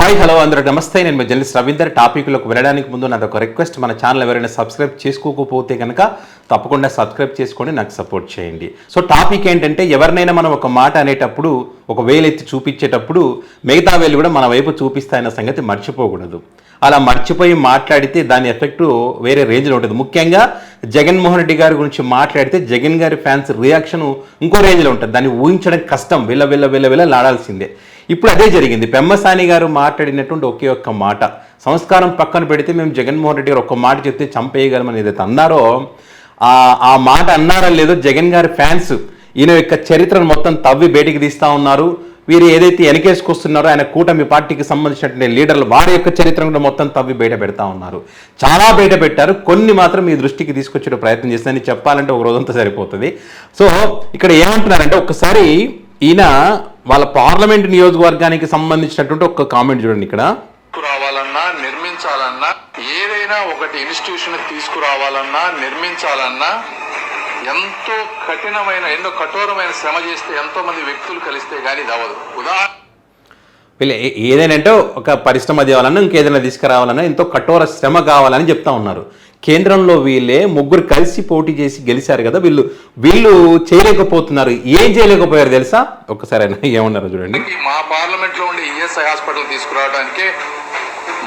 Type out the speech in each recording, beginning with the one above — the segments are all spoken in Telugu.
హాయ్ హలో అందరూ నమస్తే. నేను మీ జర్నలిస్ట్ రవీందర్. టాపిక్లోకి వెళ్ళడానికి ముందు నాదొక రిక్వెస్ట్, మన ఛానల్ ఎవరైనా సబ్స్క్రైబ్ చేసుకోకపోతే కనుక తప్పకుండా సబ్స్క్రైబ్ చేసుకొని నాకు సపోర్ట్ చేయండి. సో టాపిక్ ఏంటంటే, ఎవరినైనా మనం ఒక మాట అనేటప్పుడు ఒక వేలెత్తి చూపించేటప్పుడు మిగతా వేలు కూడా మన వైపు చూపిస్తాయన్న సంగతి మర్చిపోకూడదు. అలా మర్చిపోయి మాట్లాడితే దాని ఎఫెక్ట్ వేరే రేంజ్లో ఉంటుంది. ముఖ్యంగా జగన్మోహన్ రెడ్డి గారి గురించి మాట్లాడితే జగన్ గారి ఫ్యాన్స్ రియాక్షన్ ఇంకో రేంజ్లో ఉంటుంది. దాన్ని ఊహించడం కష్టం, విల్ల లాడాల్సిందే. ఇప్పుడు అదే జరిగింది. పెమ్మసాని గారు మాట్లాడినటువంటి ఒకే ఒక్క మాట, సంస్కారం పక్కన పెడితే మేము జగన్మోహన్ రెడ్డి గారు ఒక్క మాట చెప్తే చంపేయగలమని ఏదైతే అన్నారో ఆ మాట అన్నారో లేదో జగన్ గారి ఫ్యాన్స్ ఈయన యొక్క చరిత్రను మొత్తం తవ్వి బయటికి తీస్తూ ఉన్నారు. వీరు ఏదైతే వెనకేసుకొస్తున్నారో ఆయన కూటమి పార్టీకి సంబంధించినటువంటి లీడర్లు వారి యొక్క చరిత్రను మొత్తం తవ్వి బయట పెడతా ఉన్నారు. చాలా బయట పెట్టారు, కొన్ని మాత్రం మీ దృష్టికి తీసుకొచ్చే ప్రయత్నం చేస్తానని చెప్పాలంటే ఒక రోజంతా సరిపోతుంది. సో ఇక్కడ ఏమంటున్నారంటే, ఒక్కసారి ఈయన వాళ్ళ పార్లమెంట్ నియోజకవర్గానికి సంబంధించినటువంటి ఒక కామెంట్ చూడండి. ఇక్కడ రావాలన్నా నిర్మించాలన్నా, ఏదైనా ఒకటి ఇన్స్టిట్యూషన్ తీసుకురావాలన్నా నిర్మించాలన్నా ఎంతో ఎన్నో కఠోరమైన శ్రమ చేస్తే ఎంతో మంది వ్యక్తులు కలిస్తే కానీ ఇది అవ్వదు. వీళ్ళు ఏదైనా ఒక పరిశ్రమ తేవాలన్నా ఇంకేదైనా తీసుకురావాలన్నా ఎంతో కఠోర శ్రమ కావాలని చెప్తా ఉన్నారు. కేంద్రంలో వీళ్ళే ముగ్గురు కలిసి పోటీ చేసి గెలిచారు కదా, వీళ్ళు చేయలేకపోతున్నారు. ఏం చేయలేకపోయారు తెలుసా? ఒక్కసారి ఏమన్నారో చూడండి. మా పార్లమెంట్ లో ఉండే ఈఎస్ఐ హాస్పిటల్ తీసుకురావడానికి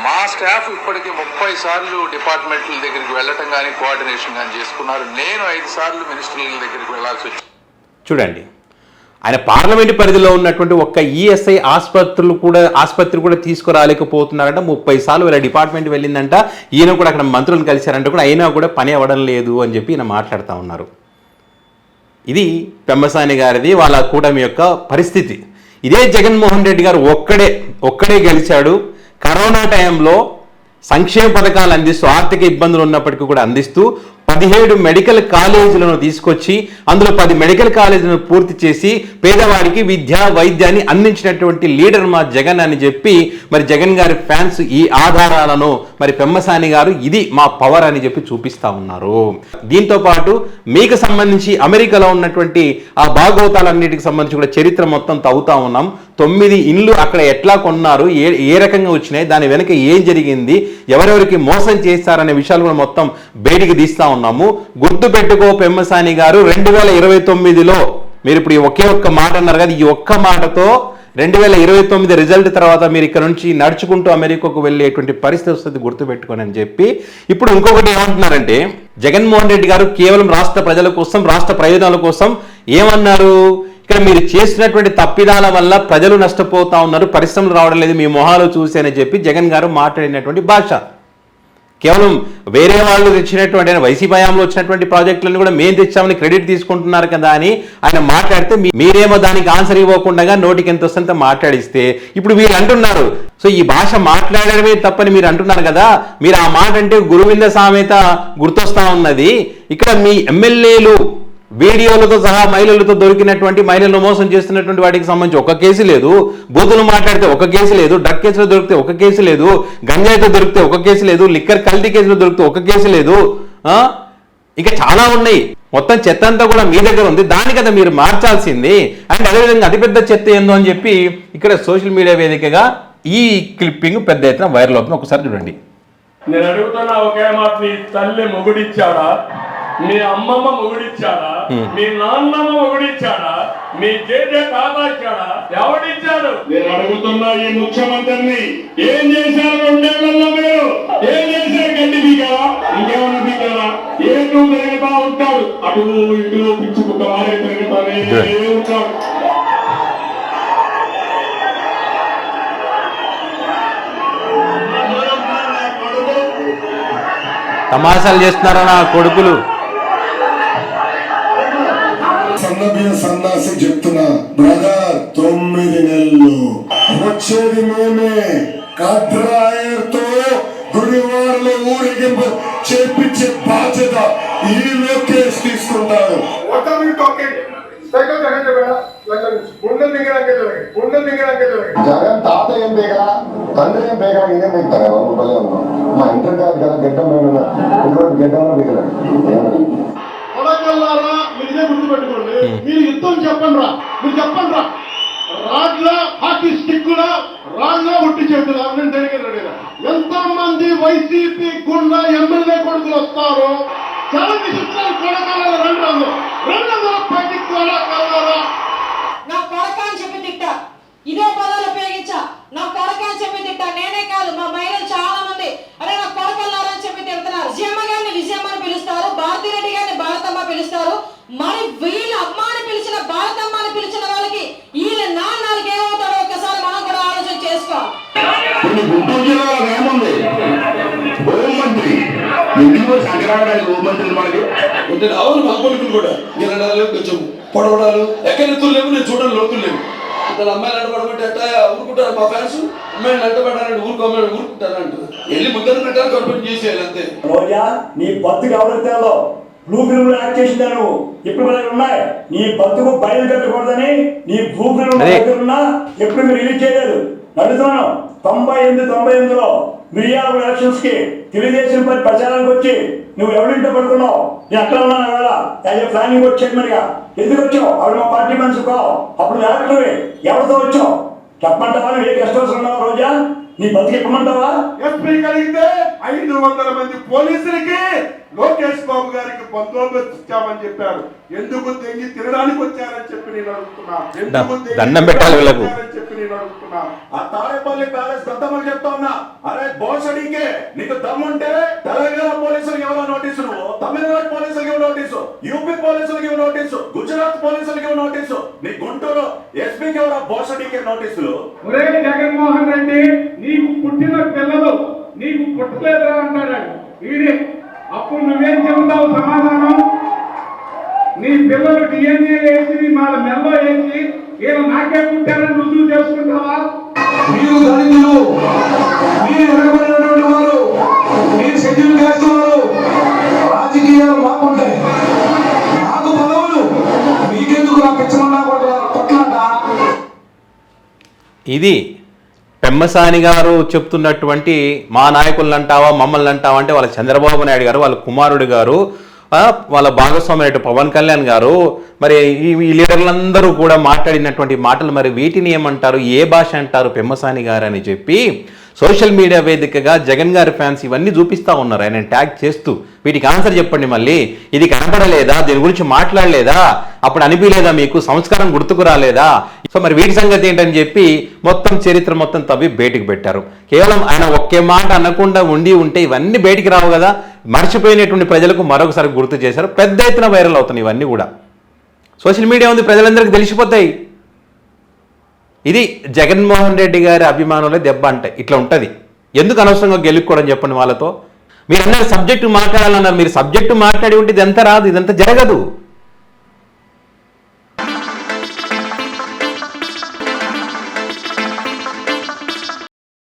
మా స్టాఫ్ ఇప్పటికీ 30 సార్లు డిపార్ట్మెంట్ల దగ్గరికి వెళ్ళటం కానీ కోఆర్డినేషన్ కానీ చేసుకున్నారు. నేను 5 సార్లు మినిస్టర్ల దగ్గరికి వెళ్లాల్సి వచ్చింది. చూడండి, ఆయన పార్లమెంట్ పరిధిలో ఉన్నటువంటి ఒక్క ఈఎస్ఐ ఆసుపత్రి కూడా తీసుకురాలేకపోతున్నారంట. 30 సార్లు వీళ్ళ డిపార్ట్మెంట్ వెళ్ళిందంట. ఈయన కూడా అక్కడ మంత్రులను కలిశారంటే కూడా అయినా కూడా పని అవ్వడం లేదు అని చెప్పి ఈయన మాట్లాడుతూ ఉన్నారు. ఇది పెమ్మసాని గారిది, వాళ్ళ కూటమి యొక్క పరిస్థితి. ఇదే జగన్మోహన్ రెడ్డి గారు ఒక్కడే గెలిచాడు. కరోనా టైంలో సంక్షేమ పథకాలు అందిస్తూ, ఆర్థిక ఇబ్బందులు ఉన్నప్పటికీ కూడా అందిస్తూ 17 మెడికల్ కాలేజీలను తీసుకొచ్చి అందులో 10 మెడికల్ కాలేజీలను పూర్తి చేసి పేదవాడికి విద్యా వైద్యాన్ని అందించినటువంటి లీడర్ మా జగన్ అని చెప్పి మరి జగన్ గారి ఫ్యాన్స్ ఈ ఆధారాలను మరి పెమ్మసాని గారు ఇది మా పవర్ అని చెప్పి చూపిస్తా ఉన్నారు. దీంతో పాటు మీకు సంబంధించి అమెరికాలో ఉన్నటువంటి ఆ భాగవతాలన్నిటికి సంబంధించి కూడా చరిత్ర మొత్తం తవ్వుతా ఉన్నాం. 9 ఇండ్లు అక్కడ ఎట్లా కొన్నారు, ఏ రకంగా వచ్చినాయి, దాని వెనక ఏం జరిగింది, ఎవరెవరికి మోసం చేస్తారనే విషయాలు కూడా మొత్తం బయటికి తీస్తా ఉన్నాము. గుర్తు పెట్టుకో పెమ్మసాని గారు, 2029లో మీరు ఇప్పుడు ఒకే ఒక్క మాట అన్నారు కదా, ఈ ఒక్క మాటతో 2029 రిజల్ట్ తర్వాత మీరు ఇక్కడ నుంచి నడుచుకుంటూ అమెరికాకు వెళ్ళేటువంటి పరిస్థితి వస్తుంది, గుర్తుపెట్టుకోని అని చెప్పి ఇప్పుడు ఇంకొకటి ఏమంటున్నారంటే, జగన్మోహన్ రెడ్డి గారు కేవలం రాష్ట్ర ప్రజల కోసం, రాష్ట్ర ప్రయోజనాల కోసం ఏమన్నారు, ఇక్కడ మీరు చేసినటువంటి తప్పిదాల వల్ల ప్రజలు నష్టపోతా ఉన్నారు, పరిశ్రమలు రావడం లేదు మీ మొహాలు చూసి అని చెప్పి జగన్ గారు మాట్లాడినటువంటి భాష. కేవలం వేరే వాళ్ళు తెచ్చినటువంటి వైసీపీ హయాంలో వచ్చినటువంటి ప్రాజెక్టులను కూడా మేము తెచ్చామని క్రెడిట్ తీసుకుంటున్నారు కదా అని ఆయన మాట్లాడితే మీరేమో దానికి ఆన్సర్ ఇవ్వకుండా నోటికి ఎంత వస్తుందో మాట్లాడిస్తే ఇప్పుడు వీళ్ళు అంటున్నారు. సో ఈ భాష మాట్లాడడమే తప్పని మీరు అంటున్నారు కదా, మీరు ఆ మాట అంటే గురువింద సామెత గుర్తొస్తా ఉన్నది. ఇక్కడ మీ ఎమ్మెల్యేలు వీడియోలతో సహా మహిళలతో దొరికినటువంటి, మహిళలను మోసం చేస్తున్నటువంటి వాటికి సంబంధించి ఒక కేసు లేదు, బూతులు మాట్లాడితే ఒక కేసు లేదు, డ్రగ్ కేసులో దొరికితే ఒక కేసు లేదు, గంజాయితో దొరికితే ఒక కేసు లేదు, లిక్కర్ కల్తీ కేసులో దొరికితే ఒక కేసు లేదు, ఇంకా చాలా ఉన్నాయి. మొత్తం చెత్త అంతా కూడా మీ దగ్గర ఉంది, దాని కదా మీరు మార్చాల్సింది. అండ్ అదేవిధంగా అతిపెద్ద చెత్త ఏందో అని చెప్పి ఇక్కడ సోషల్ మీడియా వేదికగా ఈ క్లిప్పింగ్ పెద్ద ఎత్తున వైరల్ అవుతుంది. ఒకసారి చూడండి. నేను అడుగుతున్నా ఒకే మాట, నీ తల్లి మొగుడిచ్చాడా, మీ అమ్మమ్మ మొగుడిచ్చాడా, మీ నాన్నమ్మ మొగుడిచ్చాడా, మీ జేజే తాత ఇచ్చాడా, ఎవడిచ్చాడు? నేను అడుగుతున్నా ఈ ముఖ్యమంత్రిని, ఏం చేశారు 2 ఏళ్లలో మీరు? ఏం చేశారు? గడ్డి బీగారా, ఇంకేమన్నా బీగారా? ఏటూ తిరుగుతా ఉంటాడు, అటు ఇటు పిచ్చి కుక్క వారే తిరుగుతానే ఉంటాడు. తమాషాలు చేస్తున్నారా నా కొడుకులు? సన్నాసి చెప్తున్నా బ్రదర్, 9 నెలలు వచ్చేది మేమే. కడ్రాయర్తో గుడివాడలో ఊరేగింపు చేపించే బాధ్యత ఈ లోకేష్ తీసుకుంటారు. జగన్ తాత ఏం బేగరా, తండ్రి ఏం బేగరా, ఇదేం బేగరా? మా ఇంటర్ కాదు కదా, గడ్డం గడ్డంలో బేగరా. మీరే గుర్తుపెట్టుకోండి, మీరు యుద్ధం చెప్పండి రా, మీరు చెప్పండి రా. రాడ్ల హాకీ స్టిక్ రాళ్ళ ఒట్టి చేతుల మరి వీళ్ళ అమ్మాని పిలిచిన భారతమ్మని పిలిచిన వాళ్ళకి వీళ్ళ నాన్నలకి ఏమవుతాడో ఒకసారి మనం కూడా ఆలోచన చేసుకోవాలి. గుంటూరు జిల్లాలో ఏముంది? హోంమంత్రి ఇంటిలో సంక్రాంతి హోంమంత్రి మనకి అవును. మా కొడుకులు కూడా నిలడాలు కొంచెం పొడవడాలు ఎక్కడ ఎత్తులు లేవు, నేను చూడడం లోతులు లేవు. ఇద్దరు అమ్మాయిలు అడ్డపడబట్టి ఎట్టా ఊరుకుంటారు మా ఫ్యాన్స్. అమ్మాయిని అడ్డపడ్డారంటే అమ్మాయిని ఊరుకుంటారంటారు. వెళ్ళి ముద్దరు పెట్టాలి, గవర్నమెంట్ చేసేయాలి అంతే. రోజా నీ బతుకు ఎవరైతేలో బ్లూ ఫిల్మ్ యాక్ట్ చేసిందా నువ్వు? ఇప్పుడు మనకి ఉన్నాయి. నీ బతుకు బయలు కట్టకూడదని నీ బ్లూ ఫిల్మ్ ఉన్నా ఎప్పుడు మీరు రిలీజ్ చేయలేదు. నడుతున్నాను 98లో మిర్యాలగూడ ఎలక్షన్స్ కి తెలుగుదేశం పార్టీ ప్రచారానికి వచ్చి నువ్వు ఎవరింటో పడుకున్నావు. నేను అక్కడ ఉన్నాను కదా యాజ్ ఏ ప్లానింగ్ వచ్చేది. మరిగా ఎందుకు వచ్చావు? అప్పుడు మా పార్టీ మనిషి కావు. అప్పుడు యాక్టర్వే ఎవరితో వచ్చావు చెప్పమంటావా? నువ్వు ఏ గెస్ట్ హౌస్ ఉన్నావు రోజా? నీ బతికి ఇప్పమంటావా? ఎస్పీ కలిగితే 500 మంది పోలీసులకి లోకేష్ బాబు గారికి బందోబస్తు ఇచ్చామని చెప్పారు. ఎందుకు తెంగి తినడానికి వచ్చారని చెప్పి నేను అడుగుతున్నా. దండం పెట్టాలి వీళ్ళకు. చెప్పి నేను అడుగుతున్నా. ఆ తాడేపల్లి ప్యాలెస్ దత్తమని చెప్తా ఉన్నా. అరే బోసడికే నీకు దమ్ముంటే తెలంగాణ పోలీసులకు ఇవ్వ నోటీసు, నువ్వు తమిళనాడు పోలీసులకు ఇవ్వ నోటీసు, యూపీ పోలీసులకు ఇవ్వ నోటీసు, గుజరాత్ పోలీసులకు ఇవ్వ నోటీసు, నీ గుంటూరు ఎస్పీకి ఎవరా బోసడికే నోటీసులు? ఒరే జగన్మోహన్ రెడ్డి, నీకు పుట్టిన పిల్లలు నీకు పుట్టలేదురా అంటాడు వీడే. అప్పుడు నువ్వేం చెబుతావు సమాధానం? నీ పిల్లలు DNA వేసి వాళ్ళ మెల్లో వేసి వీళ్ళు నాకే పుట్టారని రుజువు చేసుకుంటావా? మీరు దళితులు, మీరు ఎనగబడినటువంటి వారు, మీరు షెడ్యూల్ చేస్తున్నారు. రాజకీయాలు మాకుంటాయి, నాకు పదవులు, మీకెందుకు నా పిచ్చమన్నా కొట్లాట. ఇది పెమ్మసాని గారు చెప్తున్నటువంటి మా నాయకులను అంటావా మమ్మల్ని అంటావా అంటే వాళ్ళ చంద్రబాబు నాయుడు గారు, వాళ్ళ కుమారుడు గారు, వాళ్ళ భాగస్వామి అయినట్టు పవన్ కళ్యాణ్ గారు, మరి ఈ లీడర్లందరూ కూడా మాట్లాడినటువంటి మాటలు మరి వీటిని ఏమంటారు, ఏ భాష అంటారు పెమ్మసాని గారు అని చెప్పి సోషల్ మీడియా వేదికగా జగన్ గారి ఫ్యాన్స్ ఇవన్నీ చూపిస్తూ ఉన్నారు. ఆయన ట్యాగ్ చేస్తూ వీటికి ఆన్సర్ చెప్పండి, మళ్ళీ ఇది కనపడలేదా, దీని గురించి మాట్లాడలేదా, అప్పుడు అనిపించలేదా, మీకు సంస్కారం గుర్తుకు రాలేదా? సో మరి వీటి సంగతి ఏంటని చెప్పి మొత్తం చరిత్ర మొత్తం తవ్వి బయటికి పెట్టారు. కేవలం ఆయన ఒకే మాట అనకుండా ఉంటే ఇవన్నీ బయటికి రావు కదా. మర్చిపోయినటువంటి ప్రజలకు మరొకసారి గుర్తు చేశారు. పెద్ద ఎత్తున వైరల్ అవుతున్నాయి ఇవన్నీ కూడా. సోషల్ మీడియా ఉంది, ప్రజలందరికీ తెలిసిపోతాయి. ఇది జగన్మోహన్ రెడ్డి గారి అభిమానులే దెబ్బ అంటే ఇట్లా ఉంటుంది. ఎందుకు అనవసరంగా గెలుక్కోవడం చెప్పండి వాళ్ళతో? మీరు అన్నారు సబ్జెక్టు మాట్లాడాలన్నారు. మీరు సబ్జెక్టు మాట్లాడి ఉంటే ఇదంతా రాదు, ఇదంతా జరగదు.